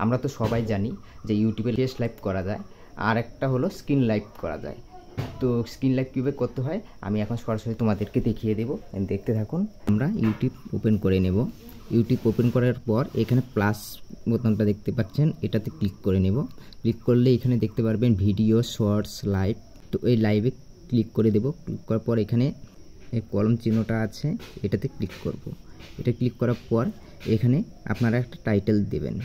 আমরা তো সবাই জানি যে ইউটিউবে ফেস লাইভ করা যায়, আর একটা হলো স্ক্রিন লাইভ করা যায়। তো স্ক্রিন লাইভ কীভাবে করতে হয় আমি এখন সরাসরি তোমাদেরকে দেখিয়ে দেবো, দেখতে থাকুন। আমরা ইউটিউব ওপেন করে নেব। ইউটিউব ওপেন করার পর এখানে প্লাস বোতামটা দেখতে পাচ্ছেন, এটাতে ক্লিক করে নেব। ক্লিক করলে এখানে দেখতে পারবেন ভিডিও, শর্টস, লাইভ। তো এই লাইভে ক্লিক করে দেব। ক্লিক করার পর এখানে এই কলম চিহ্নটা আছে, এটাতে ক্লিক করব। এটা ক্লিক করার পর এখানে আপনারা একটা টাইটেল দেবেন।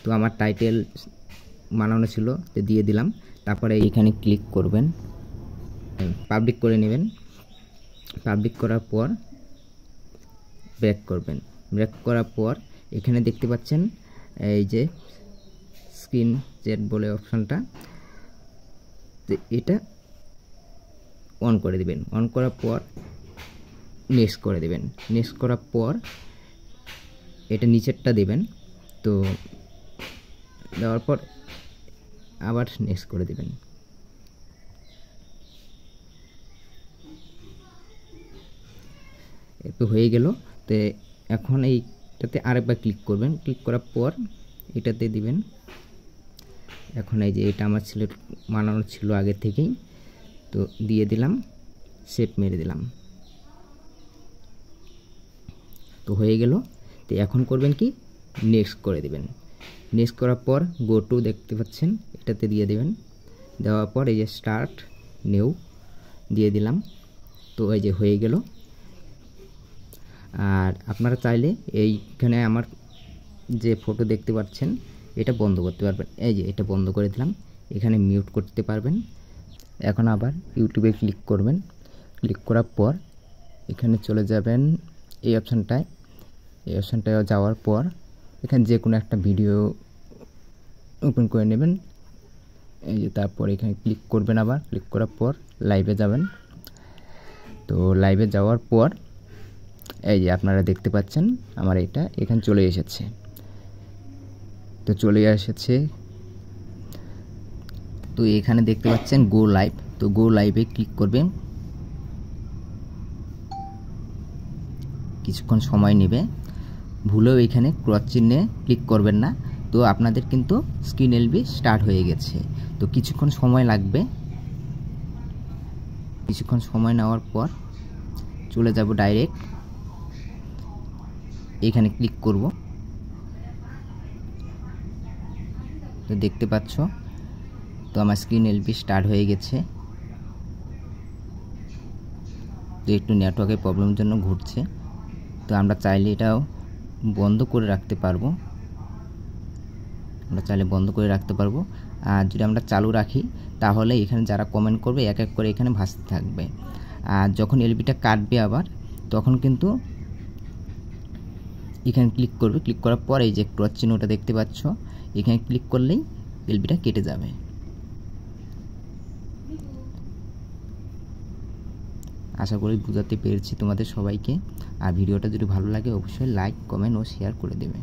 তো আমার টাইটেল বানানো ছিল, তো দিয়ে দিলাম। তারপরে এখানে ক্লিক করবেন, পাবলিক করে নেবেন। পাবলিক করার পর ব্যাক করবেন। ব্যাক করার পর এখানে দেখতে পাচ্ছেন এই যে স্ক্রিন চ্যাট বলে অপশানটা, তো এটা অন করে দেবেন। অন করার পর নেক্সট করে দেবেন। নেক্সট করার পর এটা নিচেরটা দেবেন। তো দেওয়ার পর আবার নেক্সট করে দেবেন। একটু হয়ে গেল। তো এখন এইটাতে আরেকবার ক্লিক করবেন। ক্লিক করার পর এটাতে দিবেন। এখন এই যে এটা আমার বানানো ছিল আগে থেকেই, তো দিয়ে দিলাম, সেভ মেরে দিলাম। তো হয়ে গেল। তো এখন করবেন কি, নেক্সট করে দেবেন। নেক্সট করার পর গো টু দেখতে পাচ্ছেন, এটাতে দিয়ে দেবেন। দেওয়ার পর এই যে স্টার্ট নিউ দিয়ে দিলাম। তো এই যে হয়ে গেল। আর আপনারা চাইলে এইখানে আমার যে ফটো দেখতে পাচ্ছেন এটা বন্ধ করতে পারবেন। এই যে এটা বন্ধ করে দিলাম, এখানে মিউট করতে পারবেন। এখন আবার ইউটিউবে ক্লিক করবেন। ক্লিক করার পর এখানে চলে যাবেন এই অপশানটায়। এই অপশানটায় যাওয়ার পর এখানে যে কোনো একটা ভিডিও ওপেন করে নেবেন। এই যে তারপর এখানে ক্লিক করবেন। আবার ক্লিক করার পর লাইভে যাবেন। তো লাইভে যাওয়ার পর এই যে আপনারা দেখতে পাচ্ছেন আমার এটা এখানে চলে এসেছে। তো চলে এসেছে। তো এখানে দেখতে পাচ্ছেন গো লাইভ। তো গো লাইভে ক্লিক করবেন। কিছুক্ষণ সময় নেবে, ভুলেও এখানে ক্রস চিহ্নে ক্লিক করবেন না। তো আপনাদের কিন্তু স্ক্রিন এলবি স্টার্ট হয়ে গেছে। তো কিছুক্ষণ সময় লাগবে। কিছুক্ষণ সময় নেওয়ার পর চলে যাব ডাইরেক্ট, এখানে ক্লিক করব। তো দেখতে পাচ্ছ তো আমার স্ক্রিন এলবি স্টার্ট হয়ে গেছে। তো একটু নেটওয়ার্কের প্রবলেমের জন্য ঘুরছে। তো আমরা চাইলে এটাও বন্ধ করে রাখতে পারবো। আর যদি আমরা চালু রাখি তাহলে এখানে যারা কমেন্ট করবে এক এক করে এখানে ভাসতে থাকবে। আর যখন এলবিটা কাটবে আবার তখন কিন্তু এখানে ক্লিক করবে। ক্লিক করার পর এই যে ক্রস চিহ্নটা দেখতে পাচ্ছ, এখানে ক্লিক করলেই এলবিটা কেটে যাবে। আশা করি বুঝাতে পেরেছি তোমাদের সবাইকে। আর ভিডিওটা যদি ভালো লাগে অবশ্যই লাইক, কমেন্ট ও শেয়ার করে দেবে।